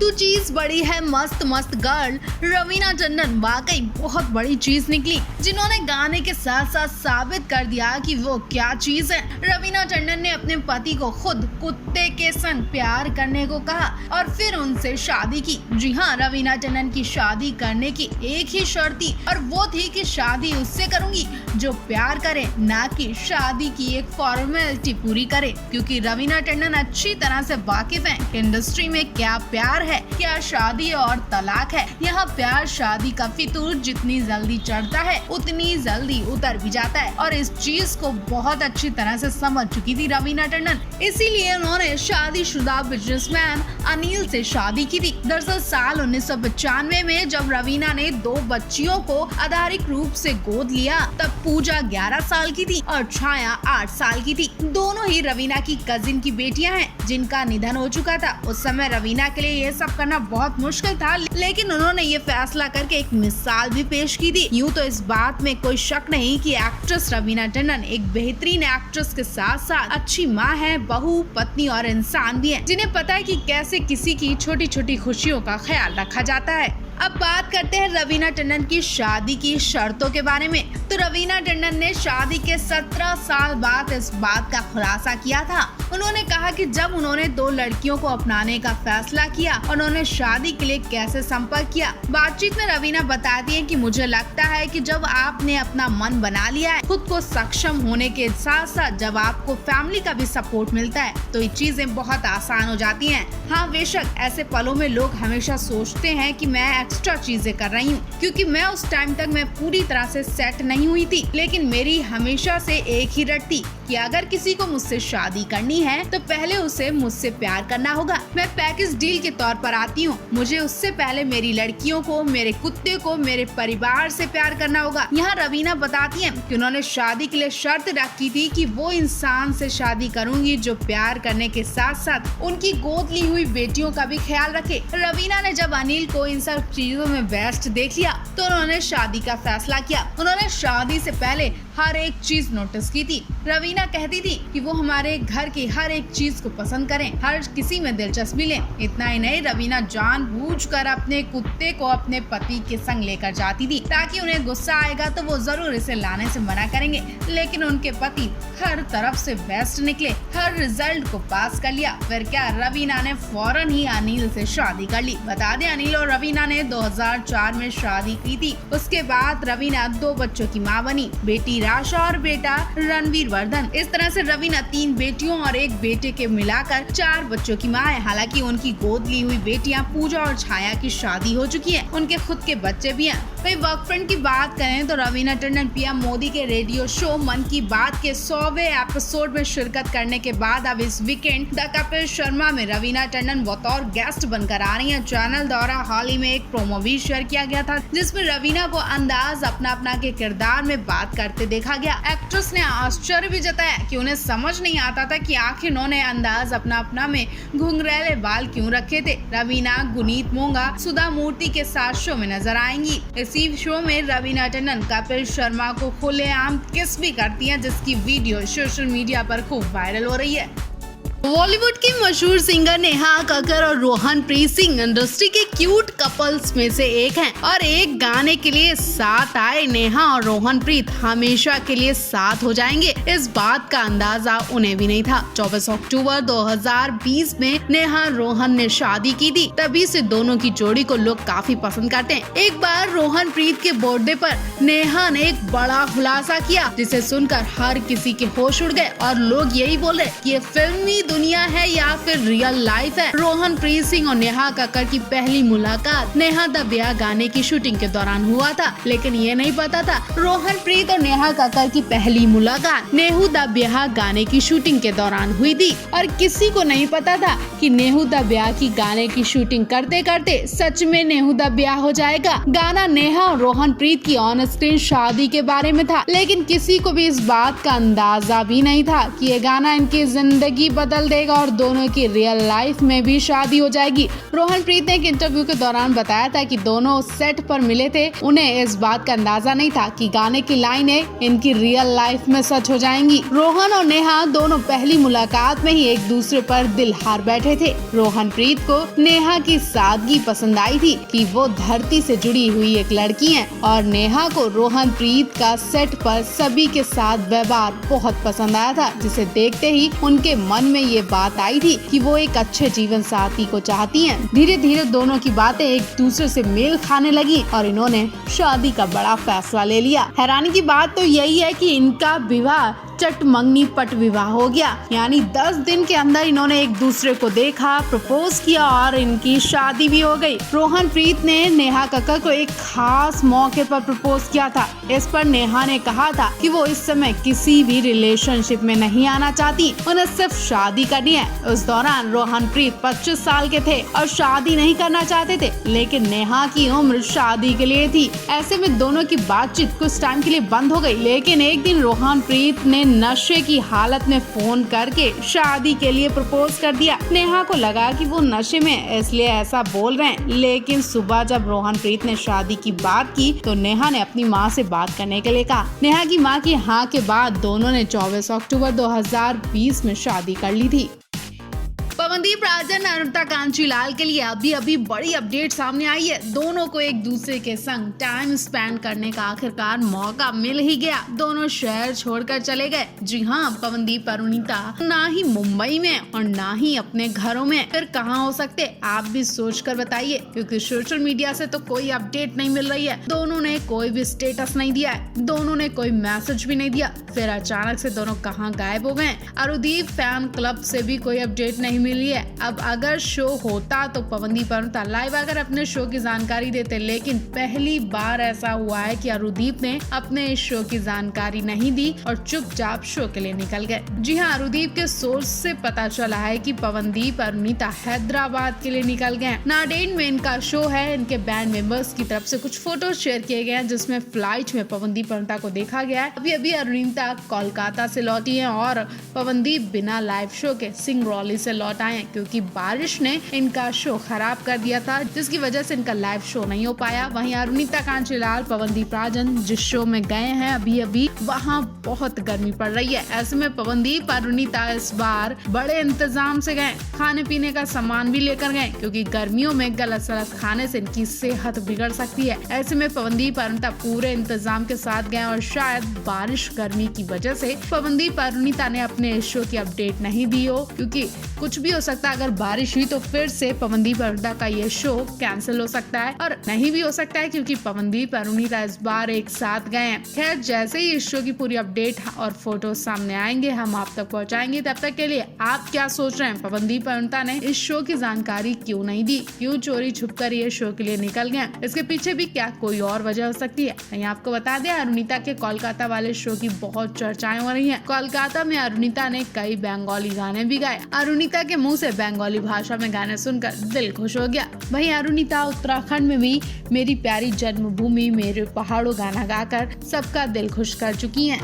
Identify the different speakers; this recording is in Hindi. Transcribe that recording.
Speaker 1: फालतू चीज बड़ी है मस्त मस्त गर्ल। रवीना टंडन वाकई बहुत बड़ी चीज निकली, जिन्होंने गाने के साथ साथ साबित कर दिया कि वो क्या चीज है। रवीना टंडन ने अपने पति को खुद कुत्ते के संग प्यार करने को कहा और फिर उनसे शादी की। जी हाँ, रवीना टंडन की शादी करने की एक ही शर्त थी और वो थी कि शादी उससे करूंगी जो प्यार करे, ना कि शादी की एक फॉर्मेलिटी पूरी करे। क्योंकि रवीना टंडन अच्छी तरह से वाकिफ है कि इंडस्ट्री में क्या प्यार है, क्या शादी और तलाक है। यहाँ प्यार शादी का फितूर जितनी जल्दी चढ़ता है उतनी जल्दी उतर भी जाता है और इस चीज को बहुत अच्छी तरह से समझ चुकी थी रवीना टंडन। इसीलिए उन्होंने शादीशुदा बिजनेसमैन अनिल से शादी की थी। दरअसल साल 1995 में जब रवीना ने 2 बच्चियों को आधारिक रूप से गोद लिया, तब पूजा 11 साल की थी और छाया 8 साल की थी। दोनों ही रवीना की कजिन की बेटियां हैं जिनका निधन हो चुका था। उस समय रवीना के लिए ये सब करना बहुत मुश्किल था, लेकिन उन्होंने ये फैसला करके एक मिसाल भी पेश की थी। यूँ तो इस बात में कोई शक नहीं कि एक्ट्रेस रवीना टंडन एक बेहतरीन एक्ट्रेस के साथ साथ अच्छी माँ है, बहू, पत्नी और इंसान भी है, जिन्हें पता है कि कैसे किसी की छोटी छोटी खुशियों का ख्याल रखा जाता है। अब बात करते हैं रवीना टंडन की शादी की शर्तों के बारे में। तो रवीना टंडन ने शादी के 17 साल बाद इस बात का खुलासा किया था। उन्होंने कहा कि जब उन्होंने 2 लड़कियों को अपनाने का फैसला किया, उन्होंने शादी के लिए कैसे संपर्क किया। बातचीत में रवीना बताती हैं कि मुझे लगता है कि जब आपने अपना मन बना लिया है, खुद को सक्षम होने के साथ साथ जब आपको फैमिली का भी सपोर्ट मिलता है, तो ये चीजें बहुत आसान हो जाती हैं। हाँ, बेशक ऐसे पलों में लोग हमेशा सोचते हैं कि मैं एक्स्ट्रा चीजें कर रही हूँ, क्योंकि मैं उस टाइम तक मैं पूरी तरह से सेट नहीं हुई थी। लेकिन मेरी हमेशा से एक ही रट थी कि अगर किसी को मुझसे शादी करनी है तो पहले उसे मुझसे प्यार करना होगा। मैं पैकेज डील के तौर पर आती हूँ। मुझे उससे पहले मेरी लड़कियों को, मेरे कुत्ते को, मेरे परिवार से प्यार करना होगा। यहाँ रवीना बताती हैं कि उन्होंने शादी के लिए शर्त रखी थी कि वो इंसान से शादी करूंगी जो प्यार करने के साथ साथ उनकी गोद ली हुई बेटियों का भी ख्याल रखे। रवीना ने जब अनिल को इन सब चीजों में बेस्ट देख लिया तो उन्होंने शादी का फैसला किया। उन्होंने शादी से पहले हर एक चीज नोटिस की थी। रवीना कहती थी कि वो हमारे घर की हर एक चीज को पसंद करें, हर किसी में दिलचस्पी लें। इतना ही नहीं, रवीना जानबूझकर अपने कुत्ते को अपने पति के संग लेकर जाती थी ताकि उन्हें गुस्सा आएगा तो वो जरूर इसे लाने से मना करेंगे। लेकिन उनके पति हर तरफ से बेस्ट निकले, हर रिजल्ट को पास कर लिया। फिर क्या, रवीना ने फौरन ही अनिल से शादी कर ली। बता दें, अनिल और रवीना ने 2004 में शादी की थी। उसके बाद रवीना 2 बच्चों की माँ बनी, बेटी राशा और बेटा रणवीर वर्धन। इस तरह से रवीना 3 बेटियों और 1 बेटे के मिलाकर 4 बच्चों की माँ है। हालांकि उनकी गोद ली हुई बेटियां पूजा और छाया की शादी हो चुकी है, उनके खुद के बच्चे भी हैं। वही वर्क फ्रंट की बात करें तो रवीना टंडन पीएम मोदी के रेडियो शो मन की बात के 100वें एपिसोड में शिरकत करने के बाद अब इस वीकेंड द कपिल शर्मा में रवीना टंडन बतौर गेस्ट बनकर आ रही है। चैनल द्वारा हाल ही में एक प्रोमो भी शेयर किया गया था जिसमें रवीना को अंदाज अपना के किरदार में बात करते देखा गया। एक्ट्रेस ने आश्चर्य भी जताया कि उन्हें समझ नहीं आता था कि आखिर उन्होंने अंदाज अपना में घुंघरैले बाल क्यों रखे थे। रवीना गुनीत मोंगा, सुधा मूर्ति के साथ शो में नजर आएंगी। इसी शो में रवीना टंडन कपिल शर्मा को खुलेआम किस भी करती हैं, जिसकी वीडियो सोशल मीडिया पर खूब वायरल हो रही है। बॉलीवुड की मशहूर सिंगर नेहा कक्कर और रोहनप्रीत सिंह इंडस्ट्री के क्यूट कपल्स में से एक हैं और एक गाने के लिए साथ आए नेहा और रोहनप्रीत हमेशा के लिए साथ हो जाएंगे, इस बात का अंदाजा उन्हें भी नहीं था। 24 अक्टूबर 2020 में नेहा रोहन ने शादी की थी। तभी से दोनों की जोड़ी को लोग काफी पसंद करते हैं। एक बार रोहनप्रीत के बर्थडे पर नेहा ने एक बड़ा खुलासा किया जिसे सुनकर हर किसी के होश उड़ गए और लोग यही बोले कि ये फिल्मी दुनिया है या फिर रियल लाइफ है। रोहनप्रीत सिंह और नेहा कक्कर की पहली मुलाकात नेहा द ब्याह गाने की शूटिंग के दौरान हुआ था, लेकिन ये नहीं पता था रोहनप्रीत और नेहा कक्कर की पहली मुलाकात नेहू द ब्याह गाने की शूटिंग के दौरान हुई थी। और किसी को नहीं पता था कि नेहू द ब्याह की गाने की शूटिंग करते करते सच में नेहू द ब्याह हो जाएगा। गाना नेहा और रोहनप्रीत की ऑन स्क्रीन शादी के बारे में था, लेकिन किसी को भी इस बात का अंदाजा भी नहीं था कि ये गाना इनकी जिंदगी बदल बदल देगा और दोनों की रियल लाइफ में भी शादी हो जाएगी। रोहनप्रीत ने एक इंटरव्यू के दौरान बताया था कि दोनों सेट पर मिले थे। उन्हें इस बात का अंदाजा नहीं था कि गाने की लाइनें इनकी रियल लाइफ में सच हो जाएंगी। रोहन और नेहा दोनों पहली मुलाकात में ही एक दूसरे पर दिल हार बैठे थे। रोहनप्रीत को नेहा की सादगी पसंद आई थी कि वो धरती से जुड़ी हुई एक लड़की है और नेहा को रोहनप्रीत का सेट पर सभी के साथ व्यवहार बहुत पसंद आया था, जिसे देखते ही उनके मन में ये बात आई थी कि वो एक अच्छे जीवन साथी को चाहती हैं। धीरे धीरे दोनों की बातें एक दूसरे से मेल खाने लगी और इन्होंने शादी का बड़ा फैसला ले लिया। हैरानी की बात तो यही है कि इनका विवाह चट मंगनी पट विवाह हो गया, यानी 10 दिन के अंदर इन्होंने एक दूसरे को देखा, प्रपोज किया और इनकी शादी भी हो गई। रोहनप्रीत ने नेहा कक्कड़ को एक खास मौके पर प्रपोज किया था। इस पर नेहा ने कहा था कि वो इस समय किसी भी रिलेशनशिप में नहीं आना चाहती, उन्हें सिर्फ शादी करनी है। उस दौरान रोहनप्रीत 25 साल के थे और शादी नहीं करना चाहते थे, लेकिन नेहा की उम्र शादी के लिए थी। ऐसे में दोनों की बातचीत कुछ टाइम के लिए बंद हो गई, लेकिन एक दिन रोहनप्रीत ने नशे की हालत में फोन करके शादी के लिए प्रपोज कर दिया। नेहा को लगा कि वो नशे में इसलिए ऐसा बोल रहे हैं, लेकिन सुबह जब रोहनप्रीत ने शादी की बात की तो नेहा ने अपनी मां से बात करने के लिए कहा। नेहा की मां की हाँ के बाद दोनों ने 24 अक्टूबर 2020 में शादी कर ली थी। पवनदीप राजन अरुणिता कांचीलाल के लिए अभी बड़ी अपडेट सामने आई है। दोनों को एक दूसरे के संग टाइम स्पेंड करने का आखिरकार मौका मिल ही गया। दोनों शहर छोड़कर चले गए। जी हाँ, पवनदीप अरुणिता ना ही मुंबई में और ना ही अपने घरों में, फिर कहाँ हो सकते? आप भी सोच कर बताइए, क्योंकि सोशल मीडिया से तो कोई अपडेट नहीं मिल रही है। दोनों ने कोई भी स्टेटस नहीं दिया है, दोनों ने कोई मैसेज भी नहीं दिया। फिर अचानक से दोनों कहाँ गायब हो गए? अरुदीप फैन क्लब से भी कोई अपडेट नहीं मिली है। अब अगर शो होता तो पवनदीप अरुणिता लाइव आकर अपने शो की जानकारी देते, लेकिन पहली बार ऐसा हुआ है कि अरुदीप ने अपने इस शो की जानकारी नहीं दी और चुपचाप शो के लिए निकल गए। जी हाँ, अरुदीप के सोर्स से पता चला है कि पवनदीप अरुणिता हैदराबाद के लिए निकल गए। नाडेन में इनका शो है। इनके बैंड मेंबर्स की तरफ से कुछ फोटो शेयर किए गए हैं, जिसमें फ्लाइट में पवनदीप अरुणिता को देखा गया है। अभी अरुणिता कोलकाता से लौटी है और पवनदीप बिना लाइव शो के सिंगरौली से लौट आए, क्योंकि बारिश ने इनका शो खराब कर दिया था, जिसकी वजह से इनका लाइव शो नहीं हो पाया। वहीं अरुणिता कांचीलाल, पवनदीप राजन जिस शो में गए हैं अभी वहां बहुत गर्मी पड़ रही है। ऐसे में पवनदीप अरुणिता इस बार बड़े इंतजाम से गए, खाने पीने का सामान भी लेकर गए, क्योंकि गर्मियों में गलत सलत खाने से इनकी सेहत बिगड़ सकती है। ऐसे में पवनदीप अरुणिता पूरे इंतजाम के साथ गए और शायद बारिश गर्मी की वजह से पवनदीप अरुणिता ने अपने शो की अपडेट नहीं दी हो, क्योंकि कुछ भी हो सकता है। अगर बारिश हुई तो फिर से पवनदीप अरुणिता का ये शो कैंसिल हो सकता है और नहीं भी हो सकता है, क्योंकि पवनदीप अरुणिता इस बार एक साथ गए हैं। खैर, जैसे ही इस शो की पूरी अपडेट और फोटो सामने आएंगे हम आप तक पहुंचाएंगे। तब तक के लिए आप क्या सोच रहे हैं? पवनदीप अरुणिता ने इस शो की जानकारी क्यों नहीं दी? क्यों चोरी छुपकर ये शो के लिए निकल गए? इसके पीछे भी क्या कोई और वजह हो सकती है? मैं आपको बता दें, अरुणिता के कोलकाता वाले शो की बहुत चर्चाएं हो रही है। कोलकाता में अरुणिता ने कई बंगाली गाने भी गाए। अरुणिता के मुंह से बंगाली भाषा में गाने सुनकर दिल खुश हो गया। वहीं अरुणिता उत्तराखंड में भी मेरी प्यारी जन्मभूमि मेरे पहाड़ों गाना गाकर सबका दिल खुश कर चुकी हैं।